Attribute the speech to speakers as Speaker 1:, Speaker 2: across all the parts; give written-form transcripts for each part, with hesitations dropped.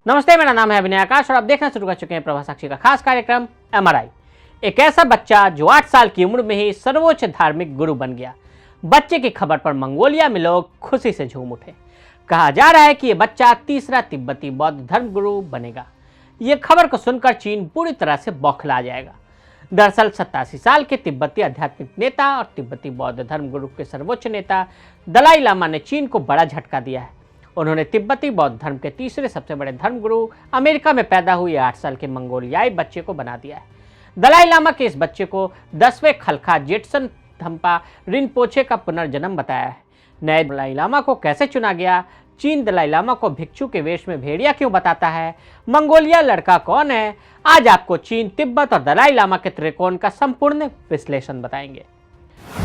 Speaker 1: नमस्ते, मेरा नाम है अभिनय आकाश और आप देखना शुरू कर चुके हैं प्रभा साक्षी का खास कार्यक्रम MRI। एक ऐसा बच्चा जो 8 साल की उम्र में ही सर्वोच्च धार्मिक गुरु बन गया। बच्चे की खबर पर मंगोलिया में लोग खुशी से झूम उठे। कहा जा रहा है कि यह बच्चा तीसरा तिब्बती बौद्ध धर्म गुरु बनेगा। ये खबर को सुनकर चीन पूरी तरह से बौखला जाएगा। दरअसल 87 साल के तिब्बती आध्यात्मिक नेता और तिब्बती बौद्ध धर्म गुरु के सर्वोच्च नेता दलाई लामा ने चीन को बड़ा झटका दिया है। उन्होंने तिब्बती बौद्ध धर्म के तीसरे सबसे बड़े धर्मगुरु अमेरिका में पैदा हुए 8 साल के मंगोलियाई बच्चे को बना दिया है। दलाई लामा के इस बच्चे को 10वें खलखा जेट्सन थम्पा रिनपोचे का पुनर्जन्म बताया है। नए दलाई लामा को कैसे चुना गया, चीन दलाई लामा को भिक्षु के वेश में भेड़िया क्यों बताता है, मंगोलिया लड़का कौन है, आज आपको चीन, तिब्बत और दलाई लामा के त्रिकोण का संपूर्ण विश्लेषण बताएंगे।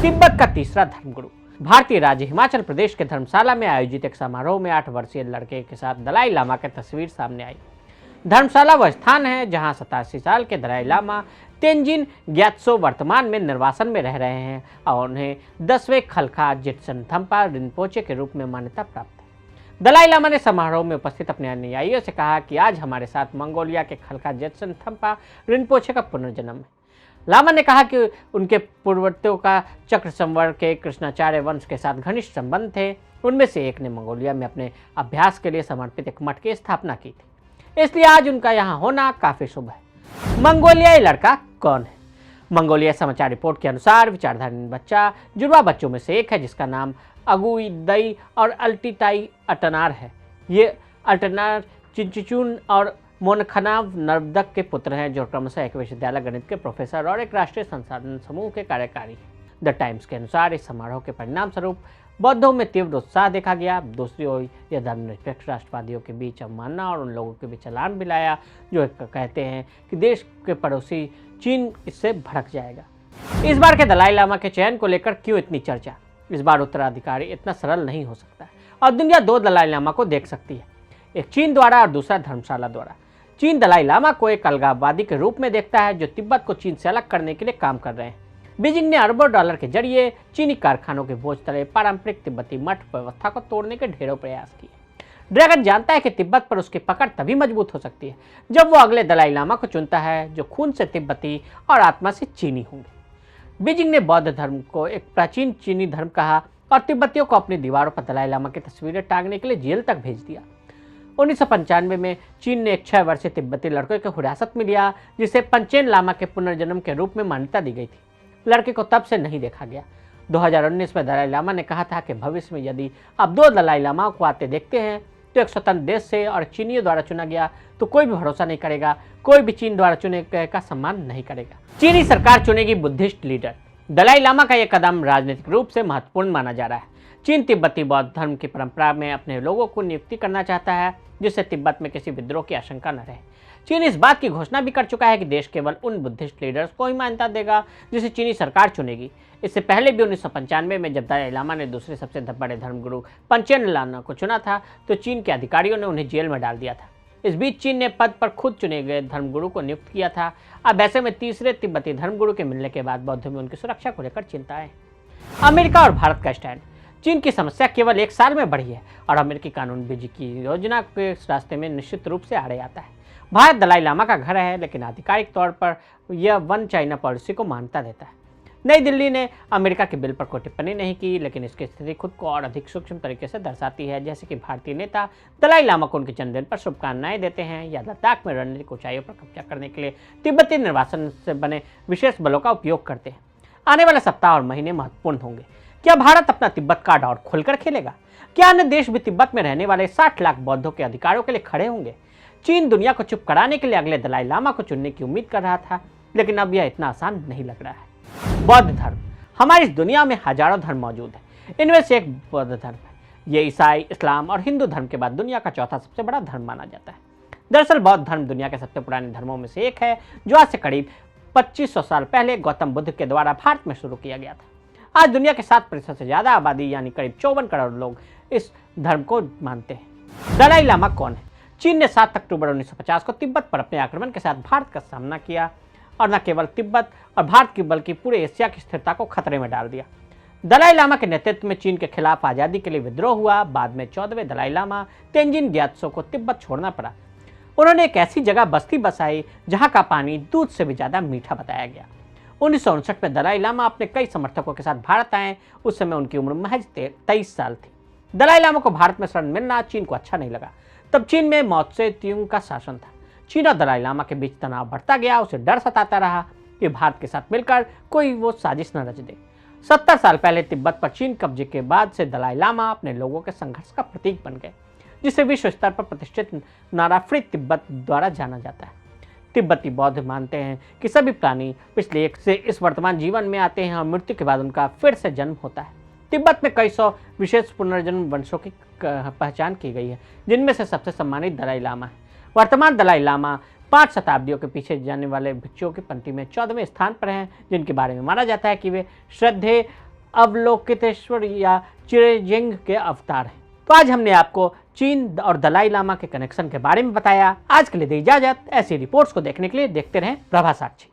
Speaker 1: तिब्बत का तीसरा धर्मगुरु। भारतीय राज्य हिमाचल प्रदेश के धर्मशाला में आयोजित एक समारोह में 8 वर्षीय लड़के के साथ दलाई लामा की तस्वीर सामने आई। धर्मशाला वह स्थान है जहां 87 साल के दलाई लामा तेंजिन ग्यात्सो वर्तमान में निर्वासन में रह रहे हैं और उन्हें 10वें खलखा जेट्सन थम्पा रिनपोचे के रूप में मान्यता प्राप्त है। दलाई लामा ने समारोह में उपस्थित अपने अनुयायियों से कहा कि आज हमारे साथ मंगोलिया के खलखा जेट्सन थम्पा रिनपोचे का पुनर्जन्म है। लामा ने कहा कि उनके पूर्ववर्तियों का चक्र संवर्ग के कृष्णाचार्य वंश के साथ घनिष्ठ संबंध थे। उनमें से एक ने मंगोलिया में अपने अभ्यास के लिए समर्पित एक मठ की स्थापना की थी, इसलिए आज उनका यहाँ होना काफी शुभ है। मंगोलियाई लड़का कौन है? मंगोलिया समाचार रिपोर्ट के अनुसार विचारधारी बच्चा जुड़वा बच्चों में से एक है जिसका नाम अगुइदई और अल्टीटाई अटनार है। ये अटनार चिंचुचून और मोनखनाव नर्वदक के पुत्र हैं जो क्रमशः एक विश्वविद्यालय गणित के प्रोफेसर और एक राष्ट्रीय संसाधन समूह के कार्यकारी हैं। द टाइम्स के अनुसार इस समारोह के परिणाम स्वरूप बौद्धों में तीव्र उत्साह देखा गया। दूसरी ओर यह धर्मनिरपेक्ष राष्ट्रवादियों के बीच अवमानना और उन लोगों के बीच अलार्म भी लाया जो कहते हैं कि देश के पड़ोसी चीन इससे भड़क जाएगा। इस बार के दलाई लामा के चयन को लेकर क्यों इतनी चर्चा? इस बार उत्तराधिकारी इतना सरल नहीं हो सकता है और दुनिया 2 दलाई लामा को देख सकती है, एक चीन द्वारा और दूसरा धर्मशाला द्वारा। चीन दलाई लामा को एक अलगाववादी के रूप में देखता है जो तिब्बत को चीन से अलग करने के लिए काम कर रहे हैं। बीजिंग ने अरबों डॉलर के जरिए चीनी कारखानों के बोझ तले पारंपरिक तिब्बती मठ व्यवस्था को तोड़ने के ढेरों प्रयास किए। ड्रैगन जानता है कि तिब्बत पर उसकी पकड़ तभी मजबूत हो सकती है जब वो अगले दलाई लामा को चुनता है जो खून से तिब्बती और आत्मा से चीनी होंगे। बीजिंग ने बौद्ध धर्म को एक प्राचीन चीनी धर्म कहा और तिब्बतियों को अपनी दीवारों पर दलाई लामा की तस्वीरें टांगने के लिए जेल तक भेज दिया। 1995 में चीन ने एक 6 वर्षीय तिब्बती लड़के को हिरासत में लिया जिसे पंचेन लामा के पुनर्जन्म के रूप में मान्यता दी गई थी। लड़के को तब से नहीं देखा गया। 2019 में दलाई लामा ने कहा था कि भविष्य में यदि आप 2 दलाई लामाओं को आते देखते हैं तो एक स्वतंत्र देश से और चीनियों द्वारा चुना गया तो कोई भी भरोसा नहीं करेगा, कोई भी चीन द्वारा चुने गए का सम्मान नहीं करेगा। चीनी सरकार चुनेगी बुद्धिस्ट लीडर। दलाई लामा का यह कदम राजनीतिक रूप से महत्वपूर्ण माना जा रहा है। चीन तिब्बती बौद्ध धर्म की परंपरा में अपने लोगों को नियुक्ति करना चाहता है जिससे तिब्बत में किसी विद्रोह की आशंका न रहे। चीन इस बात की घोषणा भी कर चुका है कि देश केवल उन बुद्धिस्ट लीडर्स को ही मान्यता देगा जिसे चीनी सरकार चुनेगी। इससे पहले भी 1995 में जब दलाई लामा ने दूसरे सबसे बड़े धर्मगुरु पंचेन लामा को चुना था तो चीन के अधिकारियों ने उन्हें जेल में डाल दिया था। इस बीच चीन ने पद पर खुद चुने गए धर्मगुरु को नियुक्त किया था। अब ऐसे में तीसरे तिब्बती धर्मगुरु के मिलने के बाद बौद्धों में उनकी सुरक्षा को लेकर चिंता है। अमेरिका और भारत का स्टैंड। चीन की समस्या केवल 1 साल में बढ़ी है और अमेरिकी कानून बीजिंग की योजना के रास्ते में निश्चित रूप से आड़े आता है। भारत दलाई लामा का घर है लेकिन आधिकारिक तौर पर यह वन चाइना पॉलिसी को मान्यता देता है। नई दिल्ली ने अमेरिका के बिल पर कोई टिप्पणी नहीं की लेकिन इसकी स्थिति खुद को और अधिक सूक्ष्म तरीके से दर्शाती है, जैसे कि भारतीय नेता दलाई लामा को उनके जन्मदिन पर शुभकामनाएं देते हैं या लद्दाख में रणनीतिक ऊंचाइयों पर कब्जा करने के लिए तिब्बती निर्वासन से बने विशेष बलों का उपयोग करते हैं। आने वाले सप्ताह और महीने महत्वपूर्ण होंगे। क्या भारत अपना तिब्बत कार्ड और खुलकर खेलेगा? क्या अन्य देश भी तिब्बत में रहने वाले 60 लाख बौद्धों के अधिकारों के लिए खड़े होंगे? चीन दुनिया को चुप कराने के लिए अगले दलाई लामा को चुनने की उम्मीद कर रहा था लेकिन अब यह इतना आसान नहीं लग रहा है। बौद्ध धर्म। हमारी इस दुनिया में हजारों धर्म मौजूद है, इनमें से एक बौद्ध धर्म है। ये ईसाई, इस्लाम और हिंदू धर्म के बाद दुनिया का चौथा सबसे बड़ा धर्म माना जाता है। दरअसल बौद्ध धर्म दुनिया के सबसे पुराने धर्मों में से एक है जो आज से करीब 2500 साल पहले गौतम बुद्ध के द्वारा भारत में शुरू किया गया था। आज दुनिया के 7% से ज्यादा आबादी यानी करीब 54 करोड़ लोग इस धर्म को मानते हैं। दलाई लामा कौन है? चीन ने 7 अक्टूबर 1950 को तिब्बत पर अपने आक्रमण के साथ भारत का सामना किया और न केवल तिब्बत और भारत की बल्कि पूरे एशिया की स्थिरता को खतरे में डाल दिया। दलाई लामा के नेतृत्व में चीन के खिलाफ आज़ादी के लिए विद्रोह हुआ। बाद में 14वें दलाई लामा तेंजिन ग्यात्सो को तिब्बत छोड़ना पड़ा। उन्होंने एक ऐसी जगह बस्ती बसाई जहां का पानी दूध से भी ज्यादा मीठा बताया गया। 1959 में दलाई लामा अपने कई समर्थकों के साथ भारत आए। उस समय उनकी उम्र महज 23 साल थी। दलाई लामा को भारत में शरण मिलना चीन को अच्छा नहीं लगा। तब चीन में मौ त्से-तुंग का शासन था। चीन और दलाई लामा के बीच तनाव बढ़ता गया। उसे डर सताता रहा कि भारत के साथ मिलकर कोई वो साजिश न रच दे। 70 साल पहले तिब्बत पर चीन कब्जे के बाद से दलाई लामा अपने लोगों के संघर्ष का प्रतीक बन गए, जिसे विश्व स्तर पर प्रतिष्ठित नारा फ्री तिब्बत द्वारा जाना जाता है। तिब्बती बौद्ध मानते हैं कि सभी प्राणी पिछले एक से इस वर्तमान जीवन में आते हैं और मृत्यु के बाद उनका फिर से जन्म होता है। तिब्बत में कई सौ विशेष पुनर्जन्म वंशों की पहचान की गई है, जिनमें से सबसे सम्मानित दलाई लामा है। वर्तमान दलाई लामा 5 शताब्दियों के पीछे जाने वाले भिक्षुओं की पंक्ति में 14वें स्थान पर हैं, जिनके बारे में माना जाता है कि वे श्रद्धेय अवलोकितेश्वर या चिरेजेंग के अवतार हैं। तो आज हमने आपको चीन और दलाई लामा के कनेक्शन के बारे में बताया। आज के लिए दी इजाजत। ऐसी रिपोर्ट्स को देखने के लिए देखते रहें प्रभा साक्षी।